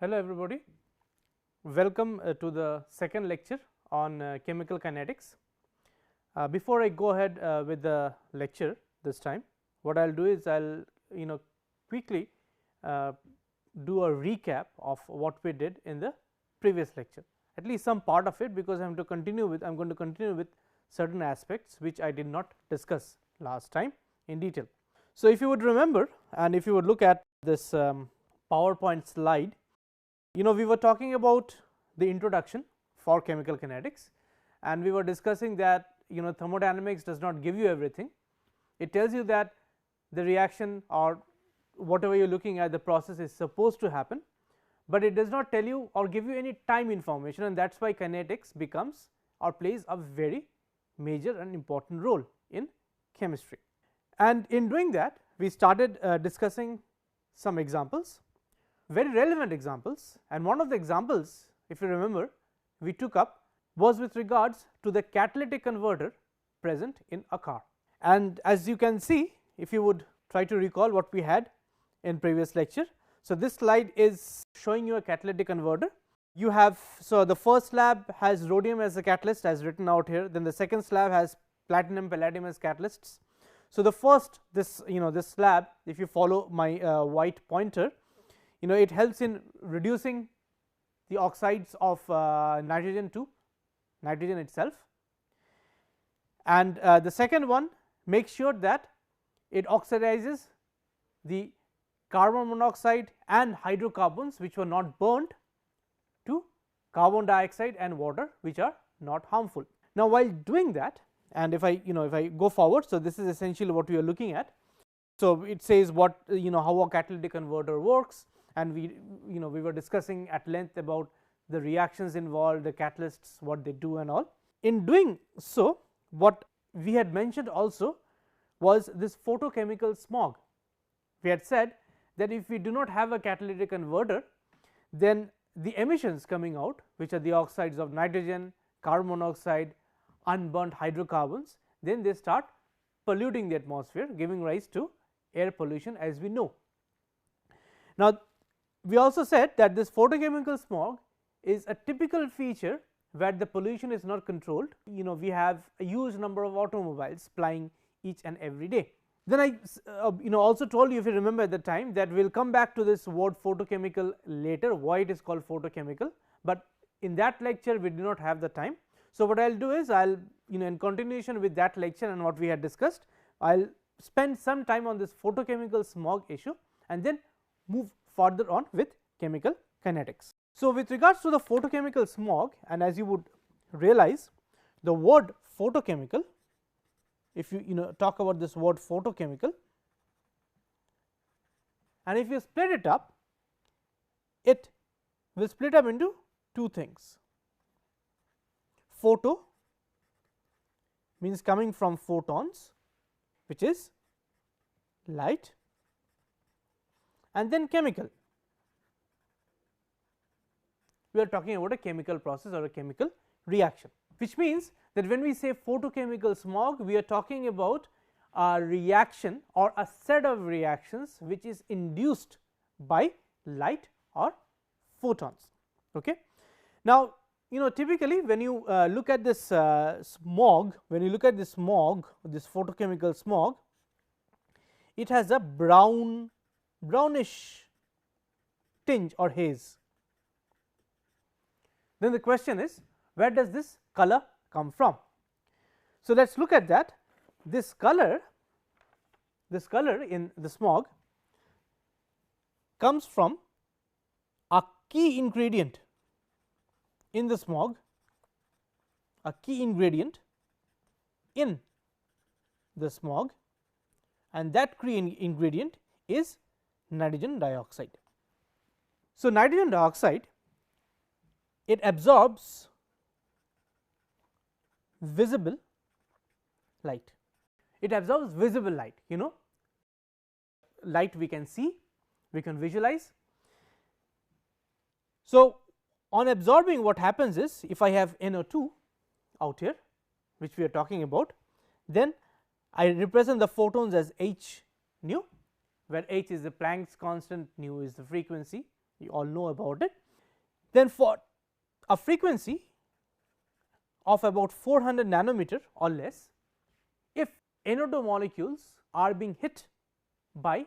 Hello everybody, welcome to the second lecture on chemical kinetics. Before I go ahead with the lecture this time, what I will do is I will quickly do a recap of what we did in the previous lecture, at least some part of it, because I am going to continue with certain aspects which I did not discuss last time in detail. So, if you would remember and if you would look at this PowerPoint slide, we were talking about the introduction for chemical kinetics, and we were discussing that thermodynamics does not give you everything. It tells you that the reaction or whatever you are looking at, the process is supposed to happen, but it does not tell you or give you any time information, and that is why kinetics becomes or plays a very major and important role in chemistry. And in doing that, we started discussing some examples, very relevant examples, and one of the examples, if you remember, we took up was with regards to the catalytic converter present in a car. And as you can see, if you would try to recall what we had in previous lecture. So, this slide is showing you a catalytic converter. You have, so the first slab has rhodium as a catalyst as written out here, then the second slab has platinum, palladium as catalysts. So, the first this slab, if you follow my white pointer, it helps in reducing the oxides of nitrogen to nitrogen itself, and the second one makes sure that it oxidizes the carbon monoxide and hydrocarbons which were not burnt to carbon dioxide and water, which are not harmful. Now, while doing that, and if I go forward, so this is essentially what we are looking at. So, it says what how a catalytic converter works, and we were discussing at length about the reactions involved, the catalysts, what they do and all. In doing so, what we had mentioned also was this photochemical smog. We had said that if we do not have a catalytic converter, then the emissions coming out, which are the oxides of nitrogen, carbon monoxide, unburnt hydrocarbons, then they start polluting the atmosphere, giving rise to air pollution as we know. Now, we also said that this photochemical smog is a typical feature where the pollution is not controlled. We have a huge number of automobiles plying each and every day. Then I also told you, if you remember at the time, that we will come back to this word photochemical later, why it is called photochemical, but in that lecture we do not have the time. So, what I will do is I will in continuation with that lecture and what we had discussed, I will spend some time on this photochemical smog issue and then move further on with chemical kinetics. So, with regards to the photochemical smog, and as you would realize, the word photochemical, if you talk about this word photochemical, and if you split it up, it will split up into two things. Photo means coming from photons, which is light, and then chemical. We are talking about a chemical process or a chemical reaction, which means that when we say photochemical smog, we are talking about a reaction or a set of reactions which is induced by light or photons. Okay. Now, typically when you look at this smog, this photochemical smog, it has a brownish tinge or haze. Then the question is, where does this color come from? So, let us look at that. This color in the smog comes from a key ingredient in the smog, a key ingredient in the smog, and that key ingredient is nitrogen dioxide. So, nitrogen dioxide, it absorbs visible light. It absorbs visible light, light we can see, we can visualize. So, on absorbing, what happens is, if I have NO2 out here, which we are talking about, then I represent the photons as h nu, where h is the Planck's constant, nu is the frequency you all know about it. Then for a frequency of about 400 nanometer or less, if NO2 molecules are being hit by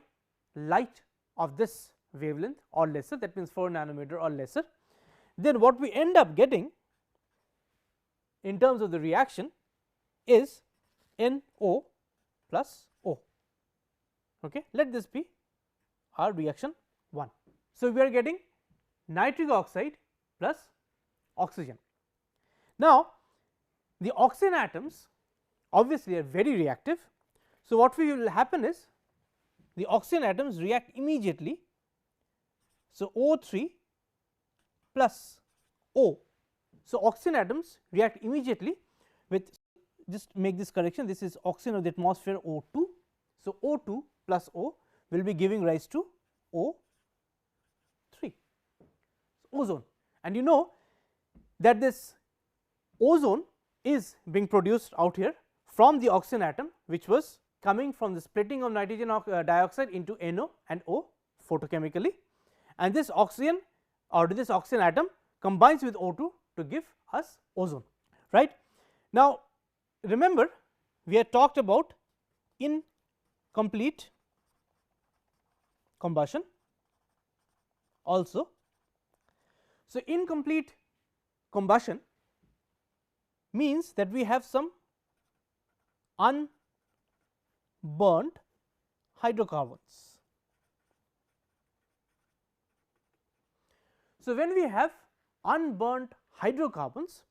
light of this wavelength or lesser, that means 4 nanometer or lesser, then what we end up getting in terms of the reaction is NO plus O. Okay. Let this be our reaction 1. So, we are getting nitric oxide plus oxygen. Now, the oxygen atoms obviously are very reactive. So, what will happen is the oxygen atoms react immediately. So, O3 plus O. So, oxygen atoms react immediately with, just make this correction, this is oxygen of the atmosphere O2. So, O2 plus O will be giving rise to O3, ozone, and you know that this ozone is being produced out here from the oxygen atom, which was coming from the splitting of nitrogen dioxide into NO and O photochemically, and this oxygen or this oxygen atom combines with O2 to give us ozone, right. Now, remember we had talked about incomplete combustion also. So, incomplete combustion means that we have some unburnt hydrocarbons. So, when we have unburnt hydrocarbons,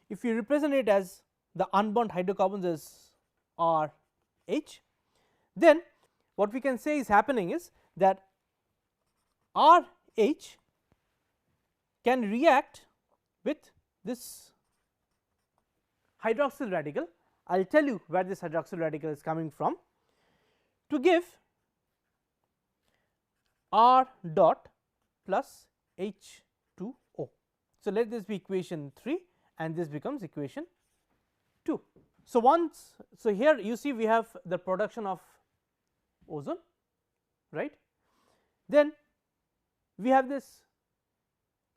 if you represent it as the unburnt hydrocarbons as RH, then what we can say is happening is that RH can react with this hydroxyl radical. I will tell you where this hydroxyl radical is coming from, to give R dot plus H2O. So, let this be equation 3 and this becomes equation 2. So, here you see we have the production of ozone, right. Then we have this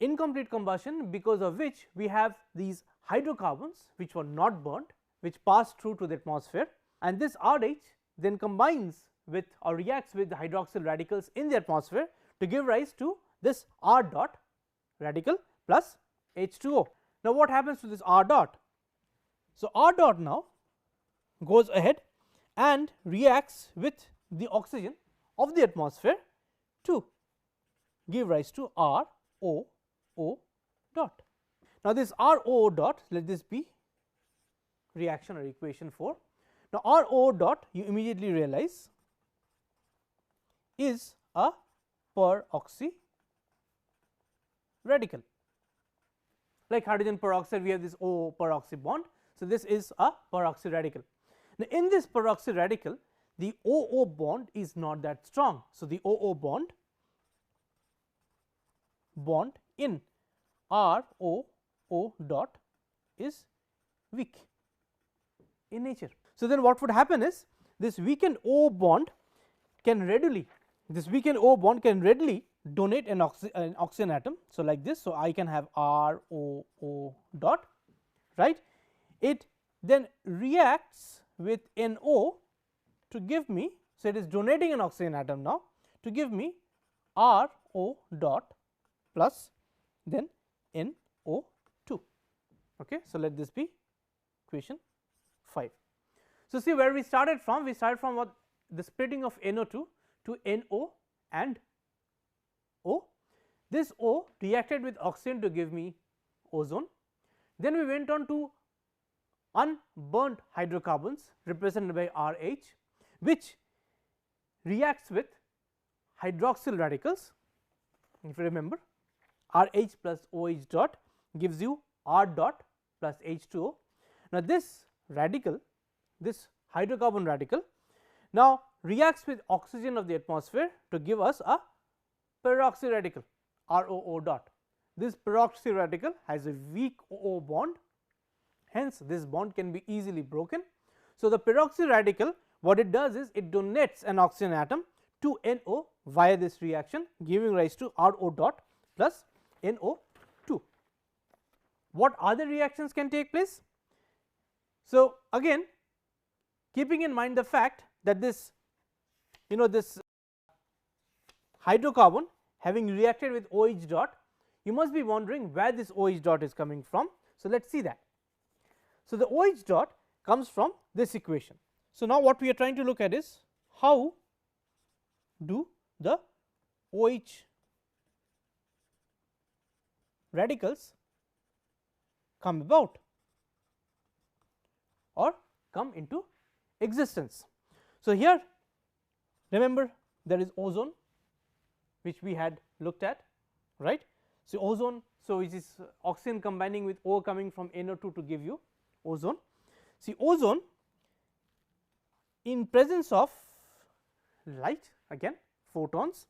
incomplete combustion, because of which we have these hydrocarbons which were not burnt, which passed through to the atmosphere, and this RH then combines with or reacts with the hydroxyl radicals in the atmosphere to give rise to this R dot radical plus H2O. Now, what happens to this R dot? So, R dot now goes ahead and reacts with the oxygen of the atmosphere to give rise to ROO dot. Now, this ROO dot, let this be reaction or equation 4. Now, ROO dot you immediately realize is a peroxy radical. Like hydrogen peroxide, we have this O peroxy bond. So, this is a peroxy radical. Now, in this peroxy radical, the OO bond is not that strong. So, the OO bond in ROO dot is weak in nature. So, then what would happen is this weakened O bond can readily donate an oxygen atom. So, like this. So, I can have ROO dot, right. It then reacts with NO to give me, so it is donating an oxygen atom now to give me RO dot plus then NO2. Okay. So, let this be equation 5. So, see where we started from, what the splitting of NO2 to NO and O. This O reacted with oxygen to give me ozone. Then we went on to unburnt hydrocarbons represented by RH, which reacts with hydroxyl radicals. If you remember, RH plus OH dot gives you R dot plus H2O. Now, this radical, this hydrocarbon radical now reacts with oxygen of the atmosphere to give us a peroxy radical ROO dot. This peroxy radical has a weak OO bond, hence this bond can be easily broken. So, the peroxy radical, what it does is it donates an oxygen atom to NO via this reaction, giving rise to RO dot plus NO2. What other reactions can take place? So, again keeping in mind the fact that this this hydrocarbon having reacted with OH dot, you must be wondering where this OH dot is coming from. So, let us see that. So, the OH dot comes from this equation. So, now what we are trying to look at is how do the OH radicals come about or come into existence. So, here remember there is ozone which we had looked at, right. So, ozone, so which is oxygen combining with O coming from NO2 to give you ozone. See, ozone in presence of light, again photons,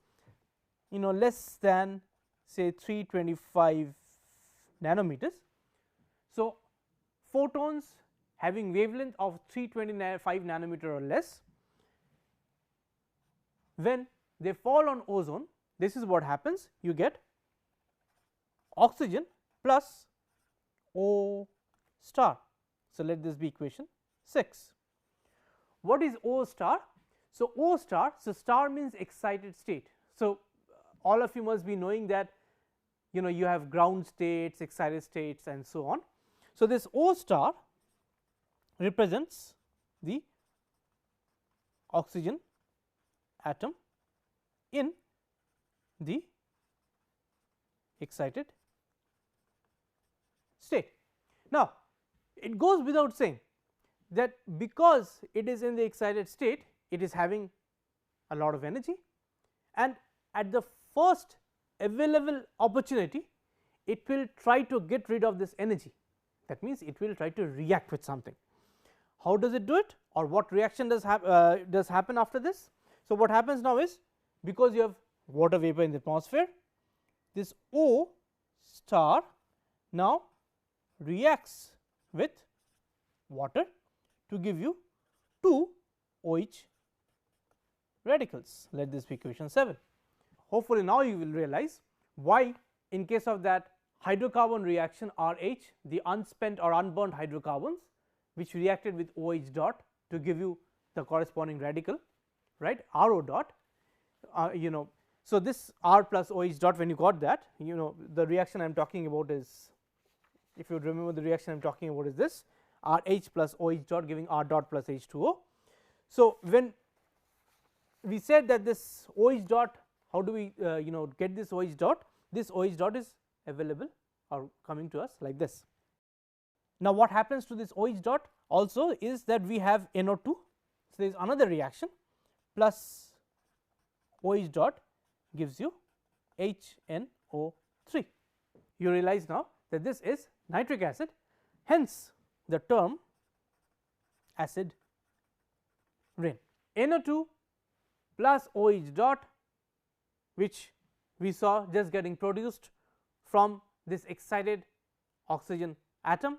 less than say 325 nanometers. So, photons having wavelength of 325 nanometer or less, when they fall on ozone, this is what happens, you get oxygen plus O star. So, let this be equation 6. What is O star? So, O star, so star means excited state. So, all of you must be knowing that you have ground states, excited states and so on. So, this O star represents the oxygen atom in the excited state. Now, it goes without saying that because it is in the excited state, it is having a lot of energy, and at the first available opportunity it will try to get rid of this energy. That means, it will try to react with something. How does it do it, or what reaction does happen after this? So, what happens now is, because you have water vapor in the atmosphere, this O star now reacts with water to give you 2 OH radicals. Let this be equation 7. Hopefully, now you will realize why in case of that hydrocarbon reaction RH, the unspent or unburnt hydrocarbons which reacted with OH dot to give you the corresponding radical, right, RO dot, So, this R plus OH dot, when you got that, the reaction I am talking about is, if you remember, the reaction I am talking about is this RH plus OH dot giving R dot plus H2O. So, when we said that this OH dot, how do we get this OH dot? This OH dot is available or coming to us like this. Now, what happens to this OH dot also is that we have NO2. So, there is another reaction plus OH dot gives you HNO3. You realize now that this is nitric acid, hence the term acid rain. NO2 plus OH dot, which we saw just getting produced from this excited oxygen atom,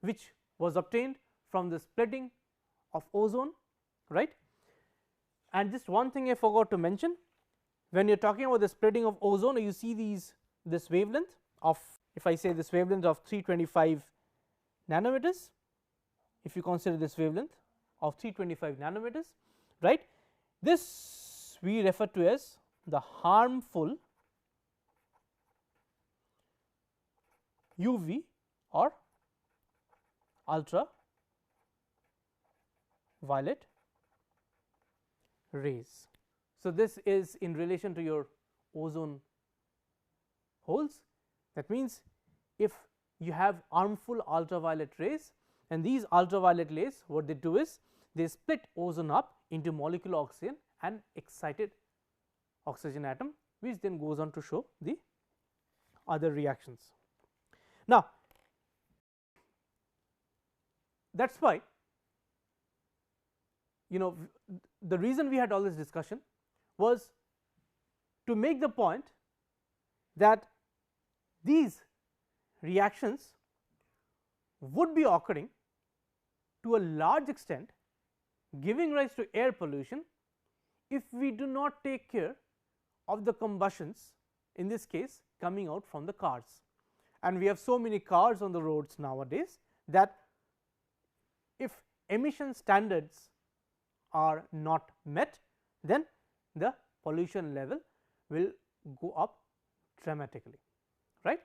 which was obtained from the splitting of ozone, right. And just one thing I forgot to mention, when you are talking about the splitting of ozone, you see this wavelength of, if I say this wavelength of 325 nanometers, if you consider this wavelength of 325 nanometers, right, this we refer to as the harmful UV or ultra violet rays. So, this is in relation to your ozone holes. That means, if you have harmful ultraviolet rays, and these ultraviolet rays, what they do is they split ozone up into molecular oxygen and excited oxygen atom, which then goes on to show the other reactions. Now, that is why the reason we had all this discussion was to make the point that these reactions would be occurring to a large extent, giving rise to air pollution, if we do not take care of the combustions in this case coming out from the cars, and we have so many cars on the roads nowadays that if emission standards are not met, then the pollution level will go up dramatically, right.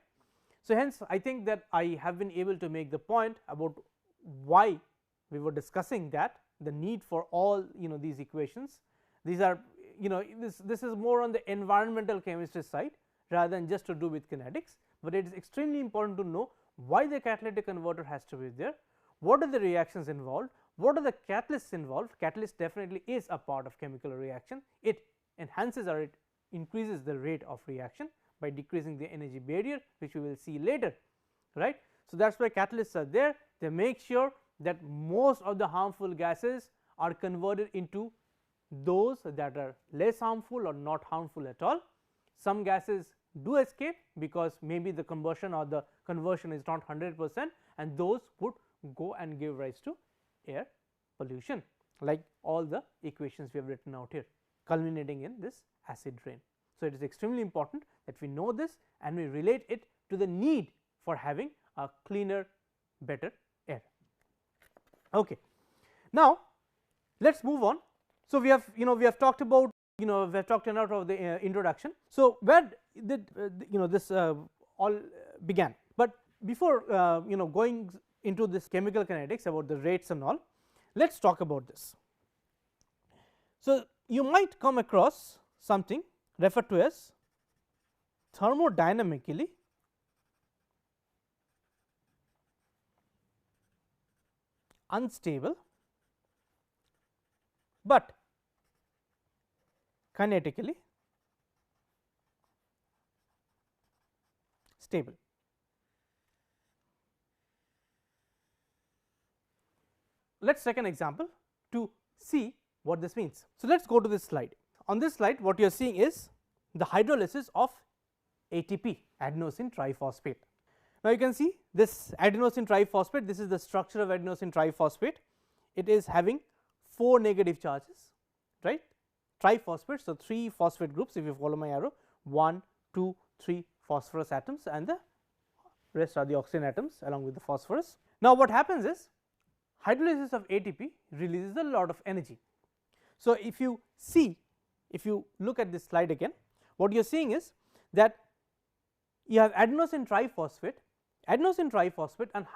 So, hence I think that I have been able to make the point about why we were discussing that the need for all these equations. These are this is more on the environmental chemistry side rather than just to do with kinetics, but it is extremely important to know why the catalytic converter has to be there, what are the reactions involved, what are the catalysts involved. Catalyst definitely is a part of chemical reaction, it enhances or it increases the rate of reaction by decreasing the energy barrier, which we will see later, right. So, that is why catalysts are there, they make sure that most of the harmful gases are converted into those that are less harmful or not harmful at all. Some gases do escape because maybe the combustion or the conversion is not 100%, and those would go and give rise to air pollution, like all the equations we have written out here culminating in this acid rain. So, it is extremely important that we know this and we relate it to the need for having a cleaner, better air. Okay. Now, let us move on. So, we have talked about we have talked enough of the introduction. So, where did this all began, but before going into this chemical kinetics about the rates and all, let us talk about this. So, you might come across something referred to as thermodynamically unstable, but kinetically stable. Let us take an example to see what this means. So, let us go to this slide. On this slide, what you are seeing is the hydrolysis of ATP, adenosine triphosphate. Now, you can see this adenosine triphosphate, this is the structure of adenosine triphosphate. It is having 4 negative charges, right, triphosphate. So, 3 phosphate groups, if you follow my arrow, 1, 2, 3 phosphorus atoms, and the rest are the oxygen atoms along with the phosphorus. Now, what happens is hydrolysis of ATP releases a lot of energy. So, if you see, if you look at this slide again, what you are seeing is that you have adenosine triphosphate and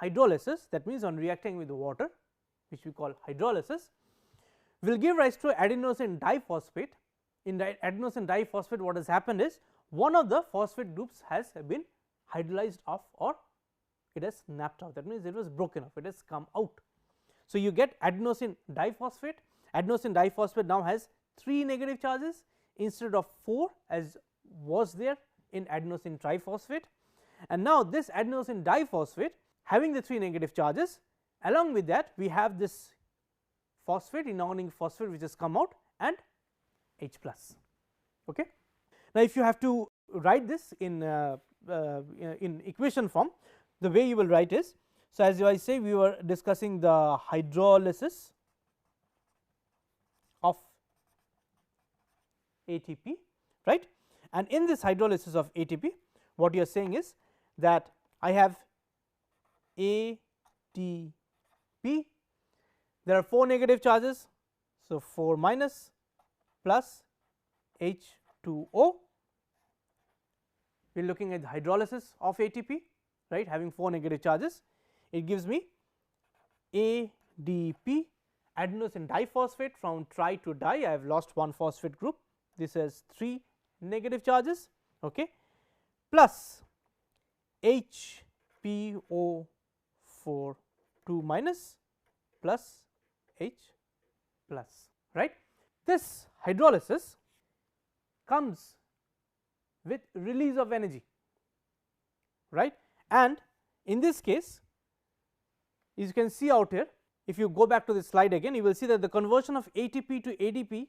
hydrolysis, that means on reacting with the water, which we call hydrolysis, will give rise to adenosine diphosphate. In adenosine diphosphate, what has happened is one of the phosphate groups has been hydrolyzed off, or it has snapped out, that means it was broken off, it has come out. So, you get adenosine diphosphate. Adenosine diphosphate now has 3 negative charges instead of 4 as was there in adenosine triphosphate, and now this adenosine diphosphate having the 3 negative charges, along with that we have this phosphate, inorganic phosphate, which has come out, and H plus. Okay. Now, if you have to write this in equation form, the way you will write is, so as I say, we were discussing the hydrolysis of ATP, right, and in this hydrolysis of ATP, what you are saying is that I have ATP, there are 4 negative charges. So, 4 minus plus H2O, we are looking at the hydrolysis of ATP, right, having 4 negative charges, it gives me ADP, adenosine diphosphate, from tri to di, I have lost 1 phosphate group, this has 3 negative charges, okay, plus HPO4 2 minus plus H plus, right. This hydrolysis comes with release of energy, right, and in this case, as you can see out here, if you go back to this slide again, you will see that the conversion of ATP to ADP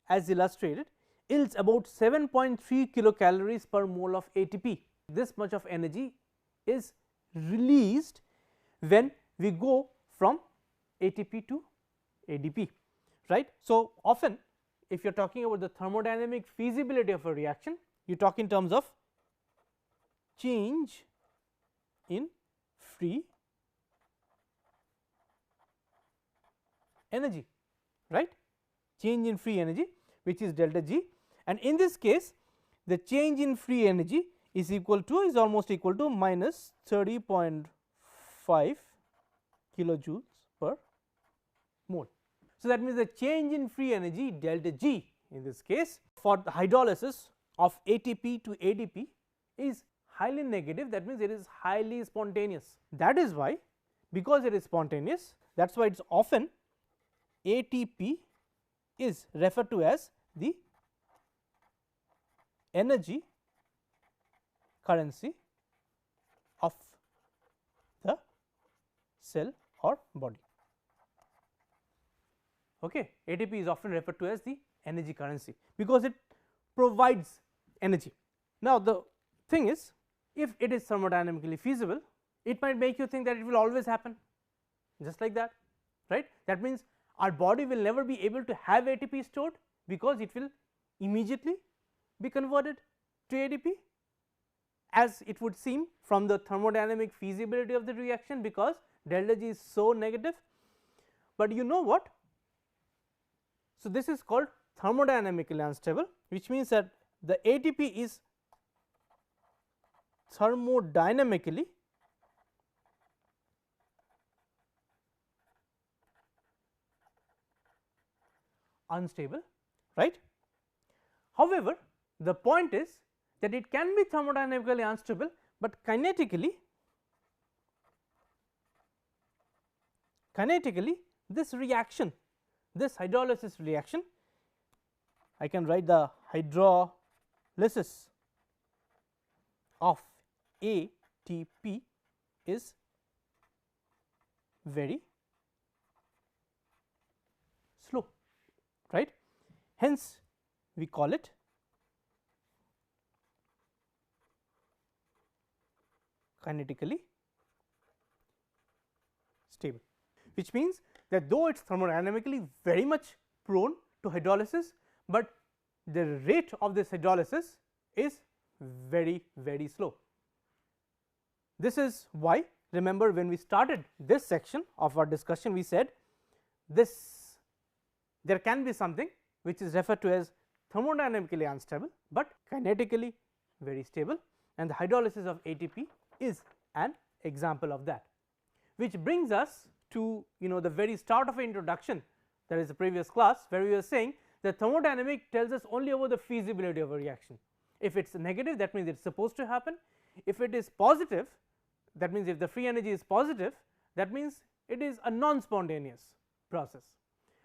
as illustrated yields about 7.3 kilocalories per mole of ATP. This much of energy is released when we go from ATP to ADP, right. So, often if you are talking about the thermodynamic feasibility of a reaction, you talk in terms of change in free energy, right, change in free energy, which is delta G, and in this case the change in free energy is almost equal to minus 30.5 kilojoules per mole. So, that means the change in free energy delta G in this case for the hydrolysis of ATP to ADP is highly negative, that means it is highly spontaneous. That is why, because it is spontaneous, that is why it is often ATP is referred to as the energy currency of the cell or body. Okay. ATP is often referred to as the energy currency because it provides energy. Now, the thing is, if it is thermodynamically feasible, it might make you think that it will always happen just like that, right. That means our body will never be able to have ATP stored because it will immediately be converted to ADP, as it would seem from the thermodynamic feasibility of the reaction, because delta G is so negative. But you know what? So, this is called thermodynamically unstable, which means that the ATP is thermodynamically unstable, right. However, the point is that it can be thermodynamically unstable, but kinetically this reaction, this hydrolysis reaction, I can write the hydrolysis of ATP is very slow, right. Hence, we call it kinetically stable, which means that though it is thermodynamically very much prone to hydrolysis, but the rate of this hydrolysis is very slow. This is why, remember, when we started this section of our discussion, we said there can be something which is referred to as thermodynamically unstable, but kinetically very stable, and the hydrolysis of ATP is an example of that. Which brings us to the very start of introduction, that is the previous class, where we were saying that thermodynamic tells us only about the feasibility of a reaction. If it is negative, that means it is supposed to happen. If it is positive, that means if the free energy is positive, that means it is a non-spontaneous process.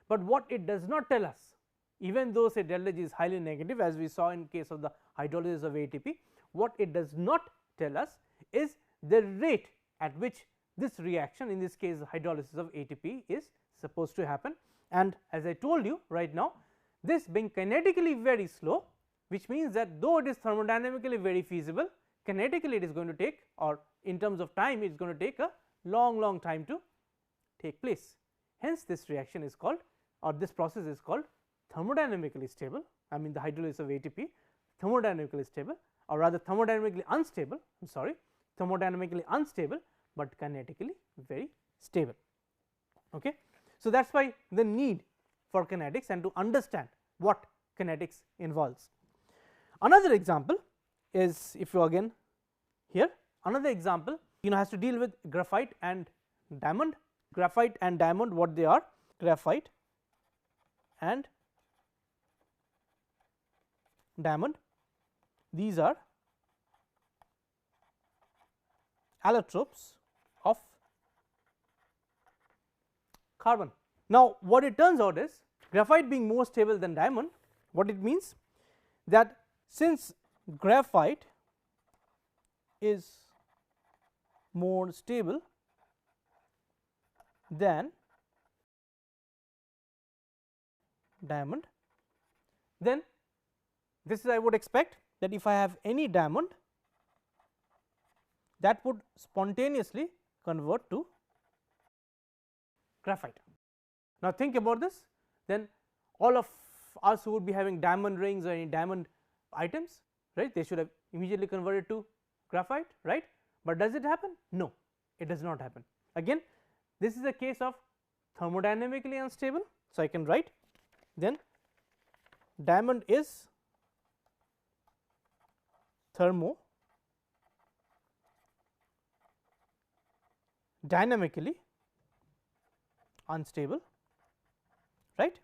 But what it does not tell us, even though say delta G is highly negative, as we saw in case of the hydrolysis of ATP, what it does not tell us is the rate at which this reaction, in this case hydrolysis of ATP, is supposed to happen. And as I told you right now, this being kinetically very slow, which means that though it is thermodynamically very feasible, kinetically it is going to take, or in terms of time, it is going to take a long time to take place. Hence, this reaction is called, or this process is called thermodynamically stable. I mean the hydrolysis of ATP, thermodynamically stable, or rather thermodynamically unstable, I am sorry, thermodynamically unstable, but kinetically very stable. Okay. So, that is why the need for kinetics and to understand what kinetics involves. Another example is, if you again here, another example has to deal with graphite and diamond. Graphite and diamond, what they are? Graphite and diamond, these are allotropes of carbon. Now, what it turns out is, graphite being more stable than diamond, what it means that since graphite is more stable than diamond, then this is, I would expect that if I have any diamond, that would spontaneously convert to graphite. Now, think about this, then all of us who would be having diamond rings or any diamond items, right, they should have immediately converted to graphite, right, but does it happen? No, it does not happen. Again, this is a case of thermodynamically unstable. So, I can write then diamond is thermodynamically unstable, right.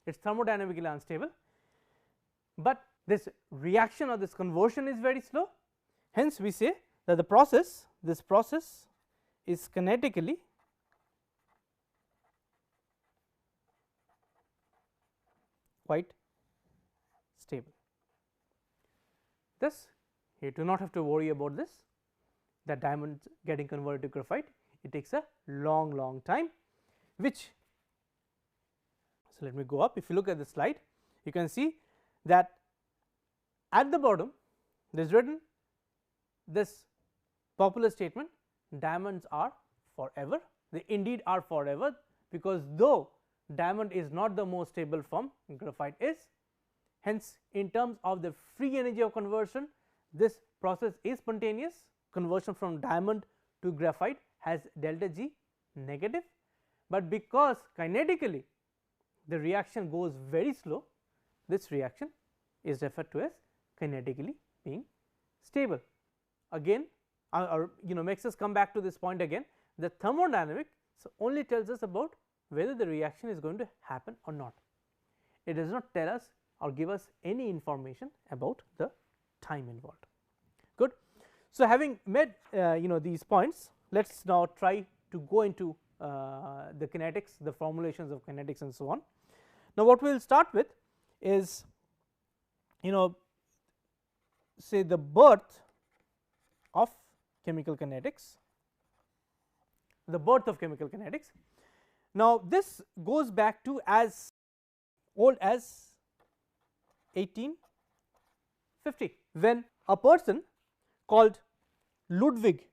It is thermodynamically unstable, but this reaction or this conversion is very slow. Hence, we say that the process, this process is kinetically quite stable. Thus, you do not have to worry about this, that diamonds getting converted to graphite. It takes a long time, which, so let me go up. If you look at the slide, you can see that at the bottom there is written this popular statement, diamonds are forever. They indeed are forever, because though diamond is not the most stable form, graphite is. Hence, in terms of the free energy of conversion, this process is spontaneous. Conversion from diamond to graphite has delta G negative, but because kinetically the reaction goes very slow, this reaction is referred to as kinetically being stable. Again, makes us come back to this point again. The thermodynamics only tells us about whether the reaction is going to happen or not. It does not tell us or give us any information about the time involved. Good. So, having made these points, let us now try to go into the kinetics, the formulations of kinetics and so on. Now, what we will start with is say the birth of chemical kinetics, Now, this goes back to as old as 1850, when a person called Ludwig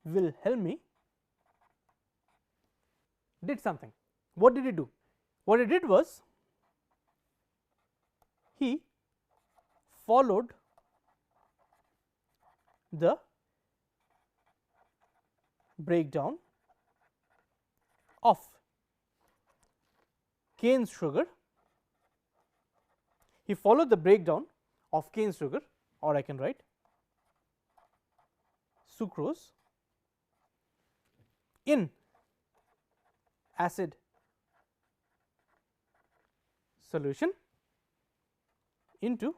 Wilhelmi did something. What did he do? What he did was, he followed the breakdown of cane sugar. He followed the breakdown of cane sugar, or I can write sucrose in acid solution into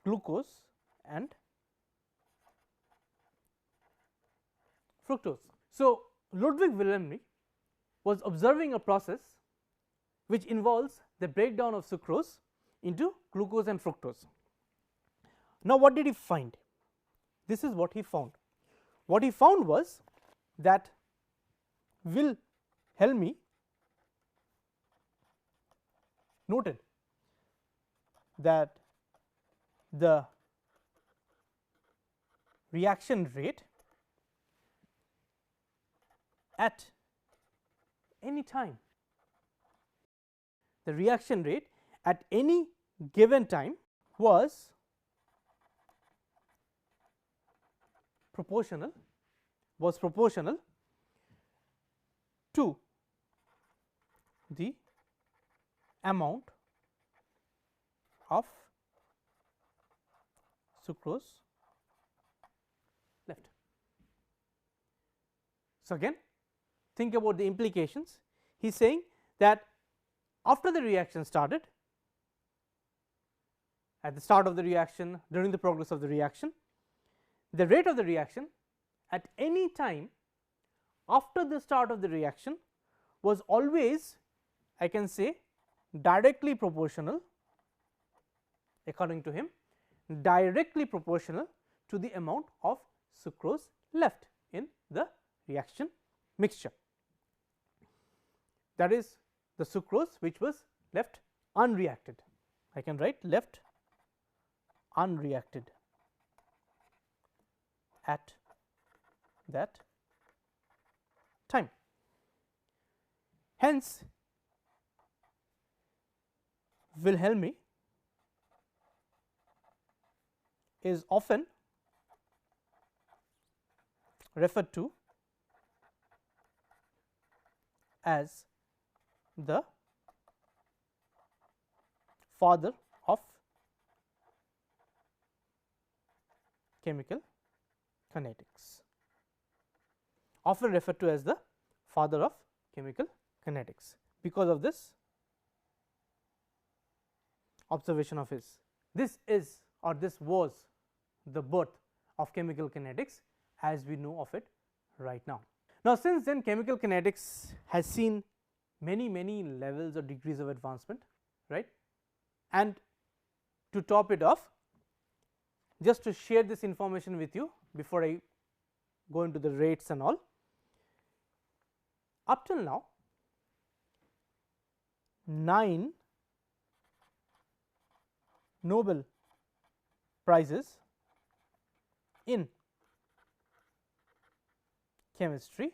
glucose and fructose. So, Ludwig Wilhelmi was observing a process which involves the breakdown of sucrose into glucose and fructose. Now, what did he find? This is what he found. What he found was that Wilhelmi noted that the reaction rate at any time, the reaction rate at any given time was proportional to the amount of sucrose left. So, again think about the implications. He is saying that after the reaction started, at the start of the reaction, during the progress of the reaction, the rate of the reaction at any time after the start of the reaction was always, I can say, directly proportional, according to him, directly proportional to the amount of sucrose left in the reaction mixture. That is the sucrose which was left unreacted. I can write left unreacted at that time. Hence, Wilhelmi is often referred to as the father of chemical kinetics, often referred to as the father of chemical kinetics because of this observation of his. This is or this was the birth of chemical kinetics as we know of it right now. Now, since then chemical kinetics has seen many levels or degrees of advancement, right, and to top it off, just to share this information with you before I go into the rates and all, up till now 9 Nobel prizes in chemistry.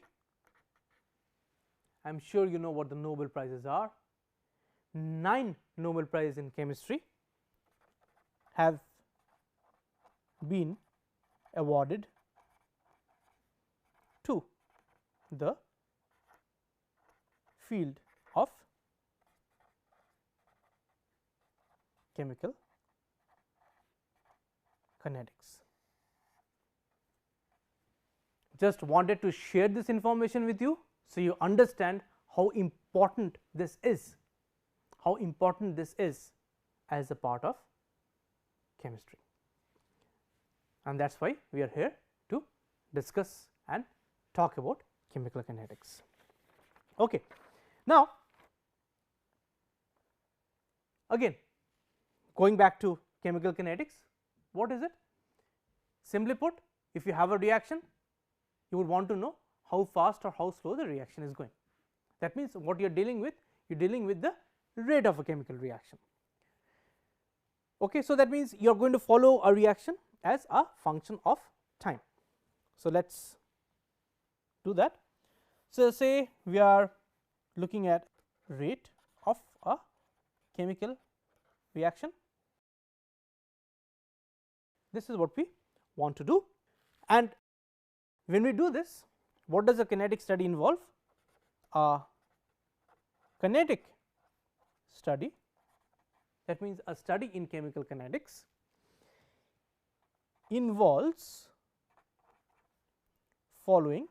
I am sure you know what the Nobel prizes are. 9 Nobel prizes in chemistry have been awarded to the field of chemical kinetics. Just wanted to share this information with you, so you understand how important this is, as a part of chemistry, and that is why we are here to discuss and talk about chemical kinetics. Okay. Now, again going back to chemical kinetics, what is it? Simply put, if you have a reaction, you would want to know how fast or how slow the reaction is going. That means, what you are dealing with? You are dealing with the rate of a chemical reaction. Okay, so that means you are going to follow a reaction as a function of time. So, let us do that. So, say we are looking at rate of a chemical reaction. This is what we want to do, and when we do this, what does a kinetic study involve? A kinetic study, that means a study in chemical kinetics, involves following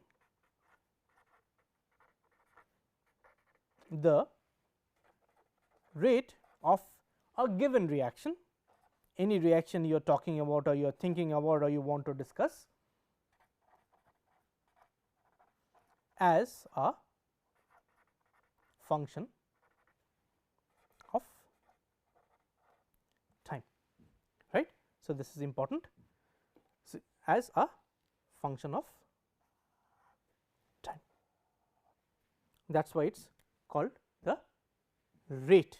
the rate of a given reaction, any reaction you are talking about or you are thinking about or you want to discuss, as a function of time, right. So, this is important. So, as a function of time, that is why it is called the rate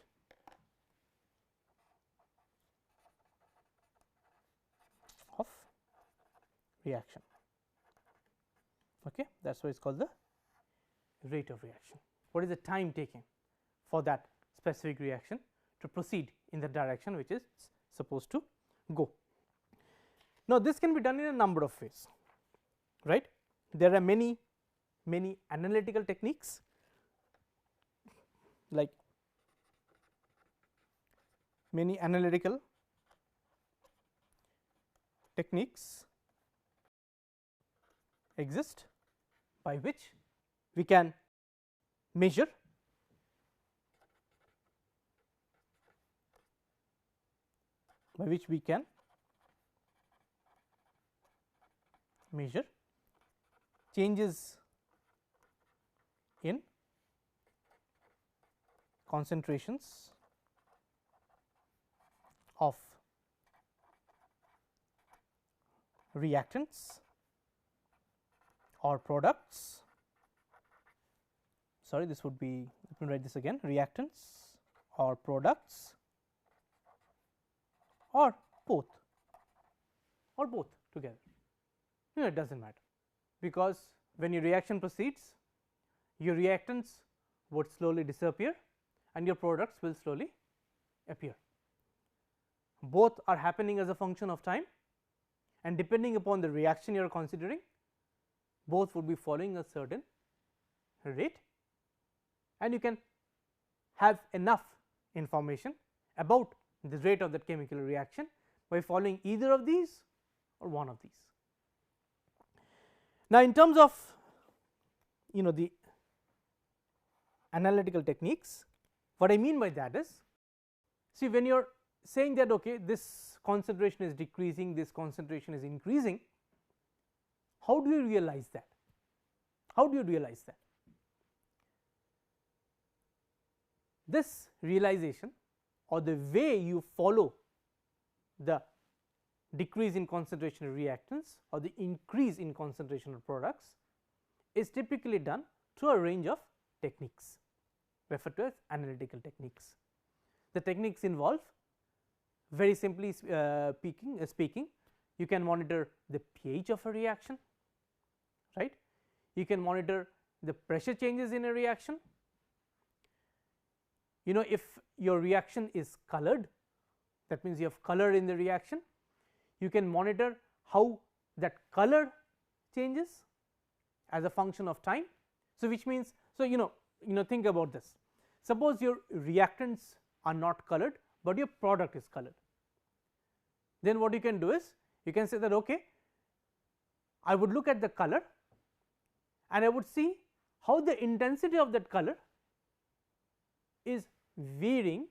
of reaction. Okay, that is why it is called the rate of reaction. What is the time taken for that specific reaction to proceed in the direction which is supposed to go. Now, this can be done in a number of ways, right. There are many analytical techniques, like many analytical techniques exist by which we can measure changes in concentrations of reactants or products. Sorry, this would be, let me write this again, reactants or products or both together. No, it does not matter, because when your reaction proceeds, your reactants would slowly disappear and your products will slowly appear. Both are happening as a function of time, and depending upon the reaction you are considering, both would be following a certain rate, and you can have enough information about the rate of that chemical reaction by following either of these or one of these. Now, in terms of the analytical techniques, what I mean by that is, see, when you are saying that okay, this concentration is decreasing, this concentration is increasing, how do you realize that? How do you realize that? This realization, or the way you follow the decrease in concentration of reactants or the increase in concentration of products, is typically done through a range of techniques referred to as analytical techniques. The techniques involve, very simply speaking, you can monitor the pH of a reaction, right? You can monitor the pressure changes in a reaction. If your reaction is colored, that means you have color in the reaction, you can monitor how that color changes as a function of time. So, which means, so think about this. Suppose your reactants are not colored, but your product is colored. Then what you can do is, you can say that okay, I would look at the color and I would see how the intensity of that color is varying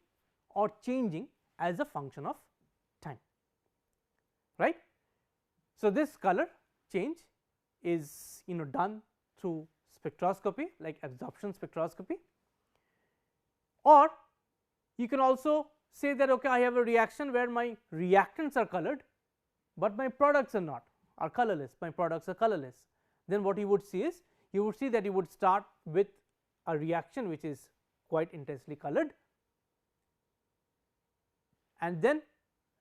or changing as a function of time, right. So, this color change is done through spectroscopy, like absorption spectroscopy, or you can also say that okay, I have a reaction where my reactants are colored, but my products are not, are colorless, my products are colorless. Then what you would see is, you would see that you would start with a reaction which is quite intensely colored, and then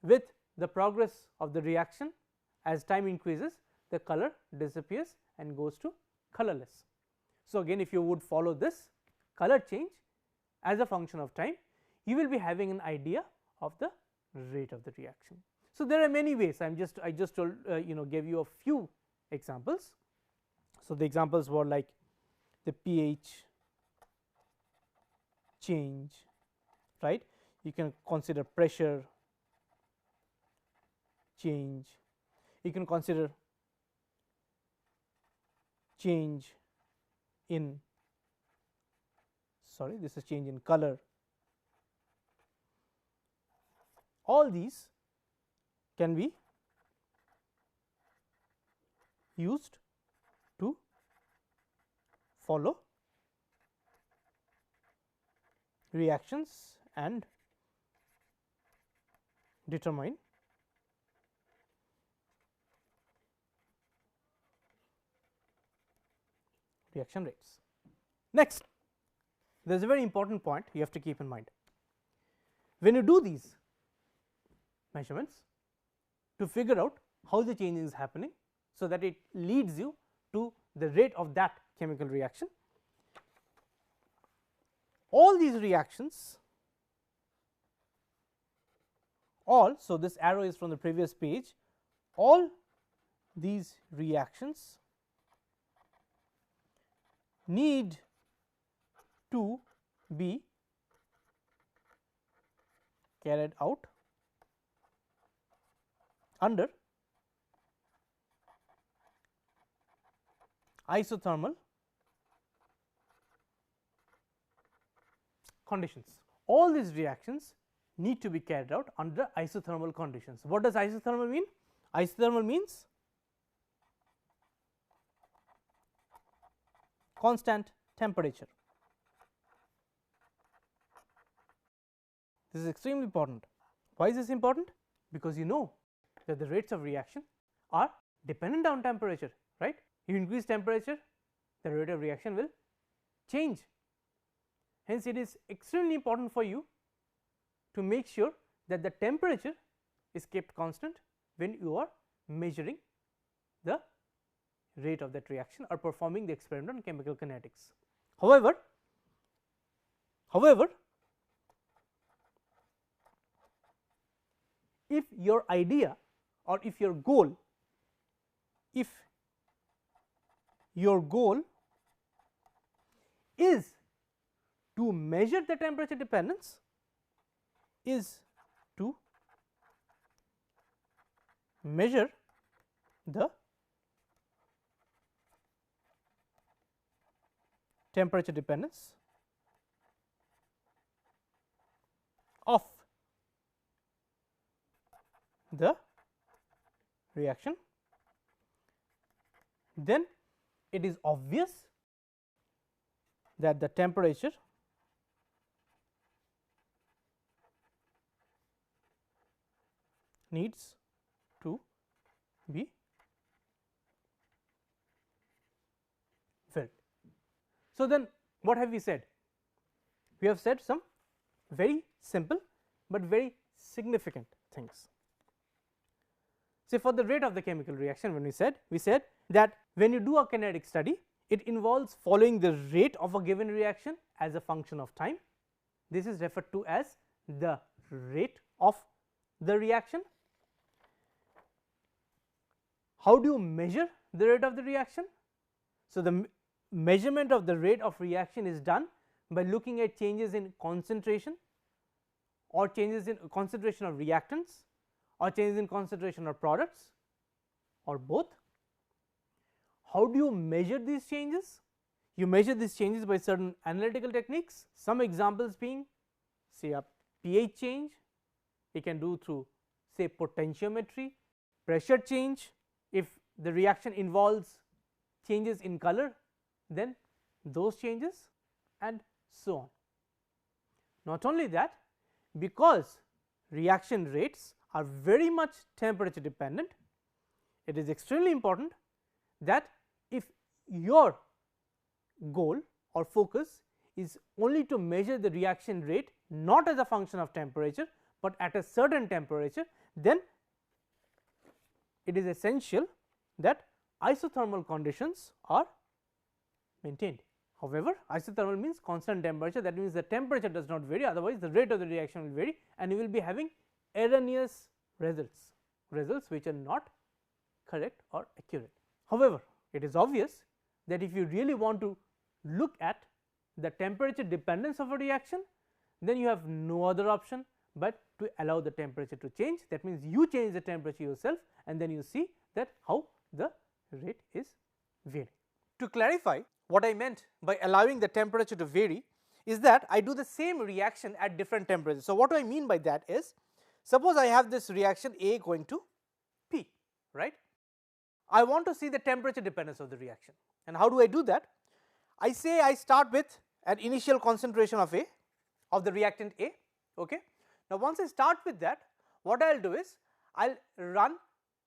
with the progress of the reaction, as time increases, the color disappears and goes to colorless. So, again, if you would follow this color change as a function of time, you will be having an idea of the rate of the reaction. So, there are many ways. I just told gave you a few examples. So, the examples were like the pH change, right. You can consider pressure change, you can consider change in, this is change in color. All these can be used to follow reactions and determine reaction rates. Next, there is a very important point you have to keep in mind. When you do these measurements to figure out how the change is happening, so that it leads you to the rate of that chemical reaction, all these reactions, so this arrow is from the previous page, all these reactions need to be carried out under isothermal conditions. All these reactions need to be carried out under isothermal conditions. What does isothermal mean? Isothermal means constant temperature. This is extremely important. Why is this important? Because you know that the rates of reaction are dependent on temperature, right. You increase temperature, the rate of reaction will change. Hence, it is extremely important for you to make sure that the temperature is kept constant when you are measuring the rate of that reaction or performing the experiment on chemical kinetics. However, if your idea or if your goal is to measure the temperature dependence, is to measure the temperature dependence of the reaction, then it is obvious that the temperature needs to be filled. So, then what have we said? We have said some very simple, but very significant things. Say for the rate of the chemical reaction, when we said that when you do a kinetic study, it involves following the rate of a given reaction as a function of time. This is referred to as the rate of the reaction. How do you measure the rate of the reaction? So, the measurement of the rate of reaction is done by looking at changes in concentration or changes in concentration of reactants or changes in concentration of products or both. How do you measure these changes? You measure these changes by certain analytical techniques, some examples being say a pH change, you can do through say potentiometry, pressure change. If the reaction involves changes in color, then those changes, and so on. Not only that, because reaction rates are very much temperature dependent, it is extremely important that if your goal or focus is only to measure the reaction rate not as a function of temperature, but at a certain temperature, then it is essential that isothermal conditions are maintained. However, isothermal means constant temperature, that means the temperature does not vary, otherwise the rate of the reaction will vary and you will be having erroneous results which are not correct or accurate. However, it is obvious that if you really want to look at the temperature dependence of a reaction, then you have no other option but to allow the temperature to change. That means you change the temperature yourself and then you see that how the rate is varying. To clarify, what I meant by allowing the temperature to vary is that I do the same reaction at different temperatures. So, what do I mean by that is, suppose I have this reaction A going to P, right. I want to see the temperature dependence of the reaction, and how do I do that? I say I start with an initial concentration of A, of the reactant A. Okay. Now, once I start with that, what I will do is I will run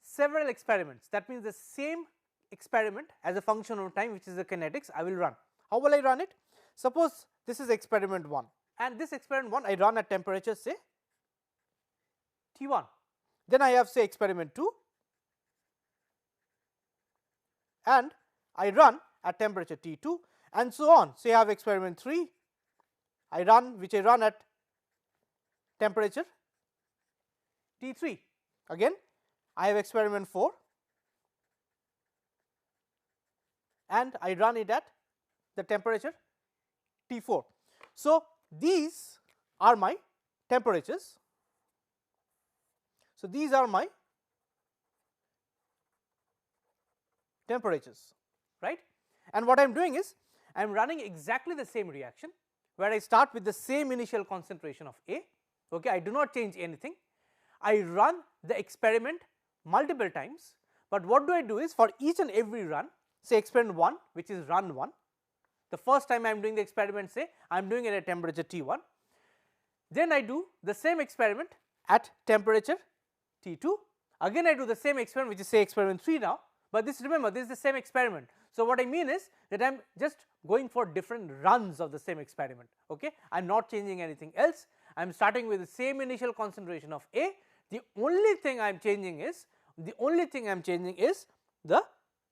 several experiments. That means the same experiment as a function of time, which is the kinetics, I will run. How will I run it? Suppose this is experiment 1, and this experiment 1 I run at temperature say T1. Then I have say experiment 2, and I run at temperature T2, and so on. So, I have experiment 3 I run, which I run at temperature T3. Again I have experiment 4 and I run it at the temperature T4. So, these are my temperatures. So, these are my temperatures, right. And what I am doing is I am running exactly the same reaction, where I start with the same initial concentration of A. Okay, I do not change anything. I run the experiment multiple times, but what do I do is for each and every run, say experiment 1, which is run 1, the first time I am doing the experiment, say I am doing it at temperature T1, then I do the same experiment at temperature T2, again I do the same experiment, which is say experiment 3 now, but this, remember, this is the same experiment. So, what I mean is that I am just going for different runs of the same experiment. Okay, I am not changing anything else. I am starting with the same initial concentration of A. The only thing I am changing is the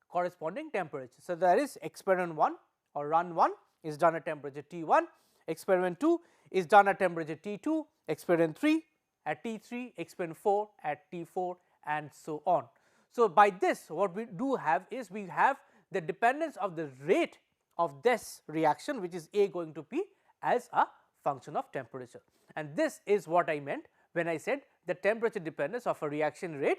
corresponding temperature. So, that is experiment 1 or run 1 is done at temperature T1, experiment 2 is done at temperature T2, experiment 3 at T3, exponent 4 at T4, and so on. So, by this what we do have is we have the dependence of the rate of this reaction, which is A going to P, as a function of temperature, and this is what I meant when I said the temperature dependence of a reaction rate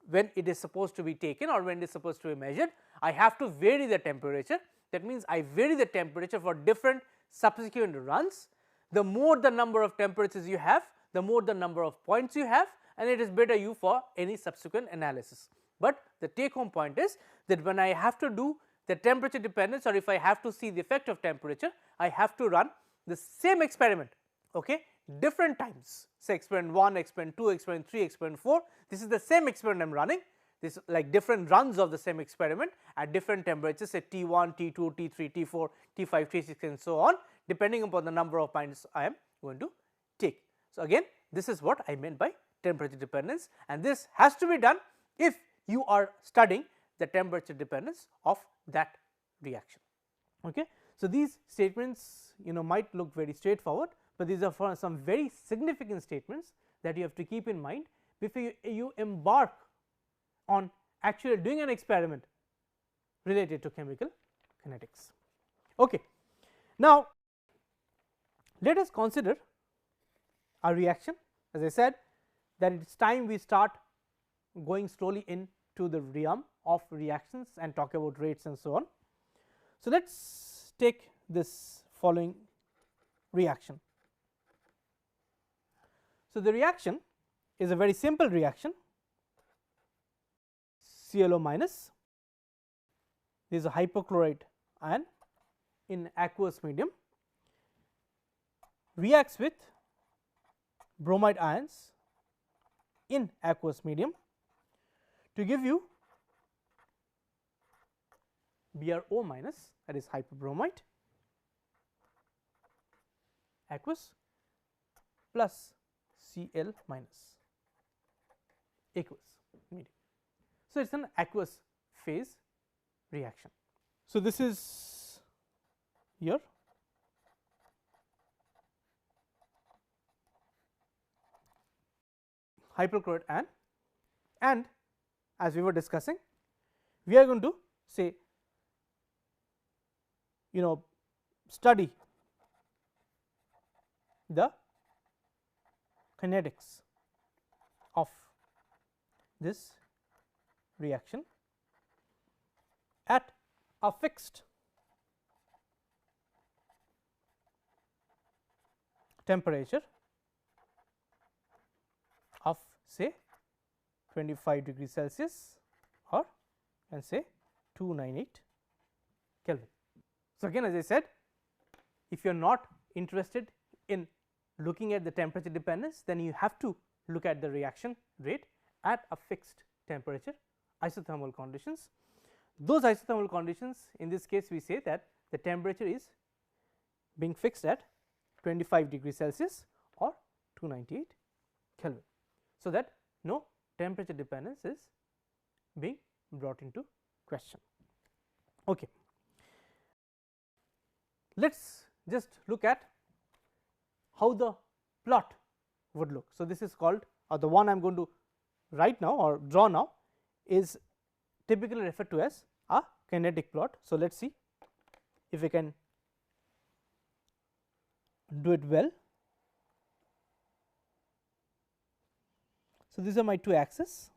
when it is supposed to be taken or when it is supposed to be measured. I have to vary the temperature. That means, I vary the temperature for different subsequent runs. The more the number of temperatures you have, the more the number of points you have, and it is better you for any subsequent analysis. But the take home point is that when I have to do the temperature dependence, or if I have to see the effect of temperature, I have to run the same experiment, okay, different times, say experiment 1, experiment 2, experiment 3, experiment 4. This is the same experiment I am running. This like different runs of the same experiment at different temperatures, say T1, T2, T3, T4, T5, T6, and so on, depending upon the number of points I am going to take. So, again this is what I meant by temperature dependence, and this has to be done if you are studying the temperature dependence of that reaction. Okay. So, these statements might look very straightforward, but these are for some very significant statements that you have to keep in mind before you embark on actually doing an experiment related to chemical kinetics. Okay. Now, let us consider a reaction. As I said that it is time we start going slowly into the realm of reactions and talk about rates and so on. So, let us take this following reaction. So, the reaction is a very simple reaction, ClO minus, this is a hypochlorite ion in aqueous medium, reacts with bromide ions in aqueous medium to give you BrO minus, that is hypobromite aqueous plus Cl minus aqueous medium. So, it is an aqueous phase reaction. So, this is your hypochlorite ion, and as we were discussing, we are going to say study the kinetics of this reaction at a fixed temperature of say 25 degrees Celsius or can say 298 Kelvin. So, again as I said, if you are not interested in looking at the temperature dependence, then you have to look at the reaction rate at a fixed temperature isothermal conditions. Those isothermal conditions, in this case we say that the temperature is being fixed at 25 degrees Celsius or 298 Kelvin. So, that no temperature dependence is being brought into question. Okay. Let us just look at how the plot would look. So, this is called, or the one I am going to write now or draw now is typically referred to as a kinetic plot. So, let us see if we can do it well. So, these are my two axes.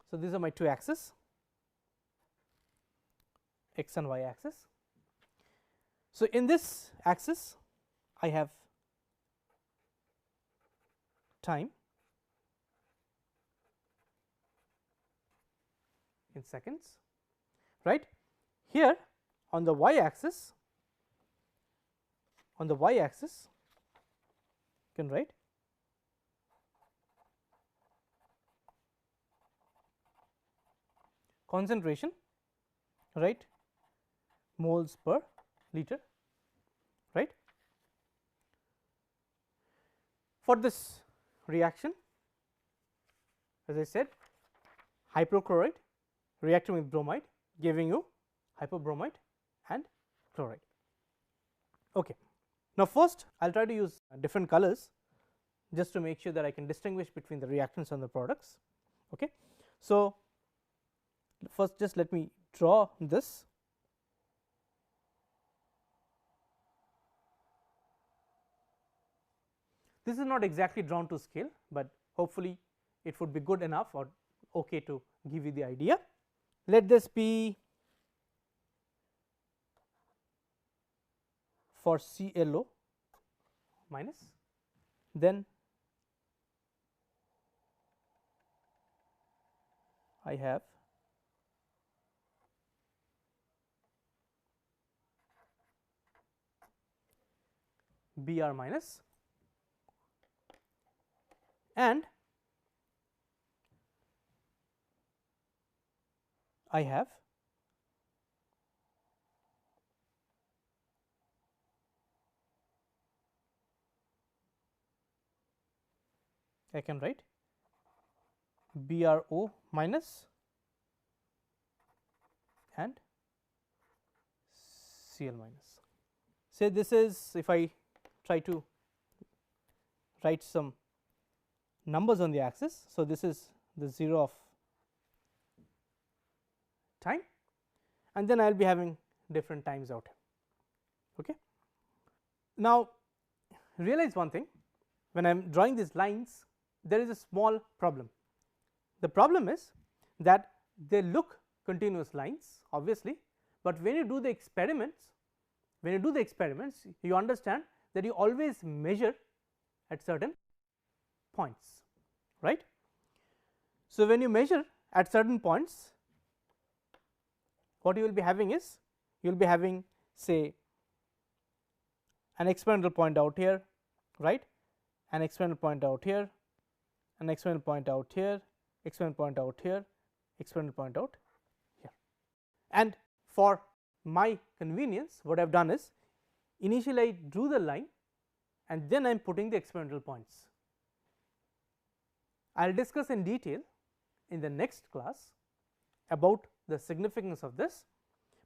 So, these are my two axes, x and y axis. So, in this axis I have time in seconds, right. Here on the y axis, you can write concentration, right, moles per liter, right. For this reaction, as I said, hypochlorite reacting with bromide giving you hypobromite and chloride. Okay. Now, first I will try to use different colors just to make sure that I can distinguish between the reactants and the products. Okay. So, first just let me draw this. This is not exactly drawn to scale, but hopefully it would be good enough or okay to give you the idea. Let this be for ClO minus, then I have Br minus, and I have I can write BrO minus and Cl minus. Say this is, if I try to write some numbers on the axis. So, this is the 0 of time, and then I will be having different times out. Okay. Now, realize one thing, when I am drawing these lines, there is a small problem. The problem is that they look continuous lines obviously, but when you do the experiments, you understand that you always measure at certain points, right. So, when you measure at certain points, what you will be having is, you will be having say an experimental point out here, right, an experimental point out here, an experimental point out here, experimental point out here, experimental point out here. And for my convenience, what I have done is, initially I drew the line and then I am putting the experimental points. I will discuss in detail in the next class about the significance of this,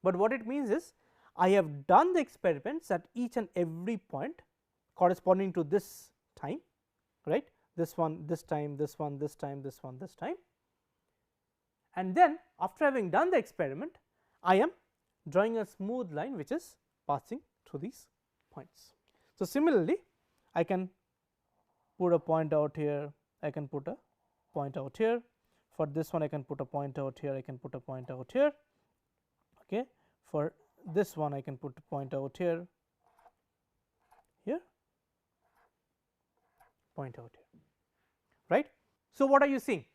but what it means is, I have done the experiments at each and every point corresponding to this time, right, this one, this time, this one, this time, this one, this time, and then after having done the experiment, I am drawing a smooth line which is passing through these points. So, similarly I can put a point out here, I can put a point out here, for this one I can put a point out here, I can put a point out here, okay. For this one I can put a point out here, point out here, right. So, what are you seeing?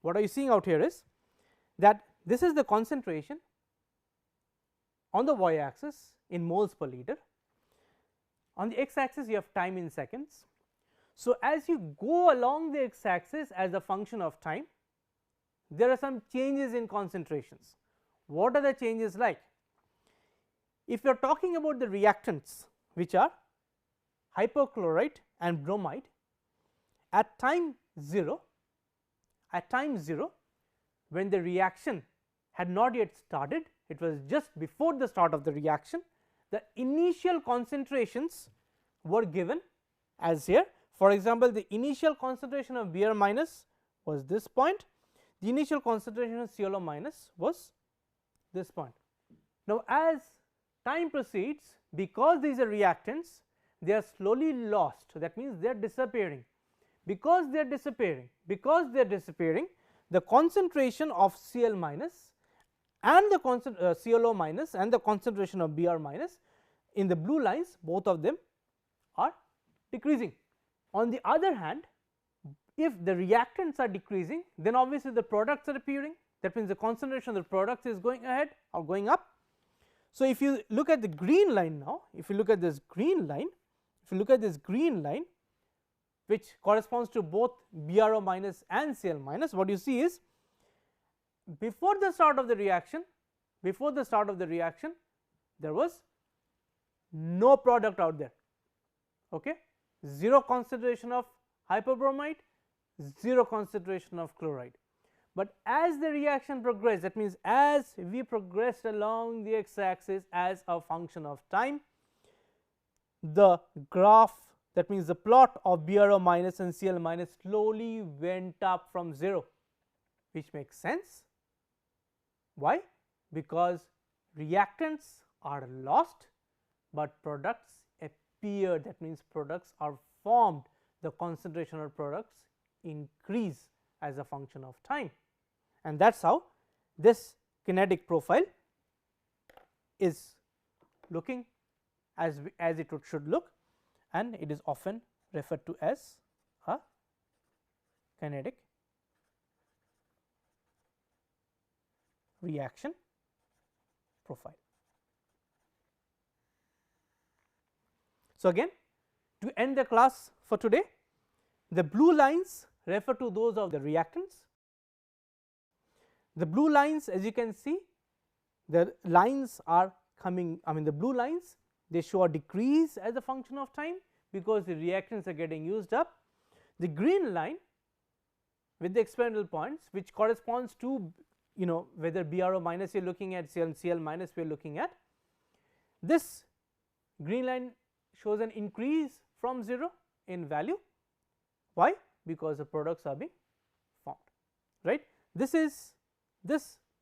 What are you seeing out here is that this is the concentration on the y axis in moles per liter, on the x axis you have time in seconds. So, as you go along the x axis as a function of time, there are some changes in concentrations. What are the changes like? If you are talking about the reactants which are hypochlorite and bromide, at time 0, when the reaction had not yet started, it was just before the start of the reaction, the initial concentrations were given as here. For example, the initial concentration of Br minus was this point, the initial concentration of ClO minus was this point. Now, as time proceeds, because these are reactants, they are slowly lost, that means they are disappearing. Because they are disappearing, the concentration of Cl minus and the ClO minus and the concentration of Br minus in the blue lines, both of them are decreasing. On the other hand, if the reactants are decreasing, then obviously the products are appearing, that means the concentration of the products is going ahead or going up. So, if you look at the green line now, if you look at this green line, which corresponds to both BrO minus and Cl minus, what you see is, before the start of the reaction, there was no product out there, okay, 0 concentration of hypobromite, 0 concentration of chloride. But as the reaction progressed, that means as we progressed along the x axis as a function of time, the graph, that means the plot of BRO minus and Cl minus slowly went up from 0, which makes sense. Why? Because reactants are lost, but products appear, that means products are formed, the concentration of products increase as a function of time, and that is how this kinetic profile is looking as it should look, and it is often referred to as a kinetic reaction profile. So, again, to end the class for today, the blue lines refer to those of the reactants. The blue lines, as you can see, the lines are coming, the blue lines, they show a decrease as a function of time because the reactants are getting used up. The green line with the experimental points, which corresponds to whether BRO minus you are looking at, Cl minus we are looking at, this green line shows an increase from 0 in value. Why? Because the products are being formed, right. This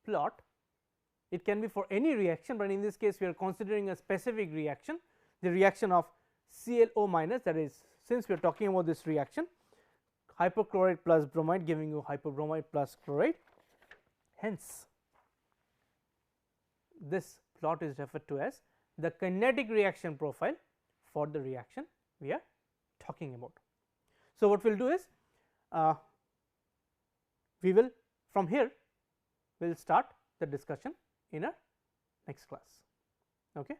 plot, it can be for any reaction, but in this case we are considering a specific reaction, the reaction of ClO minus, that is, since we are talking about this reaction, hypochlorite plus bromide giving you hypobromide plus chloride. Hence, this plot is referred to as the kinetic reaction profile for the reaction we are talking about. So, what we will do is we will from here we will start the discussion in our next class. Okay.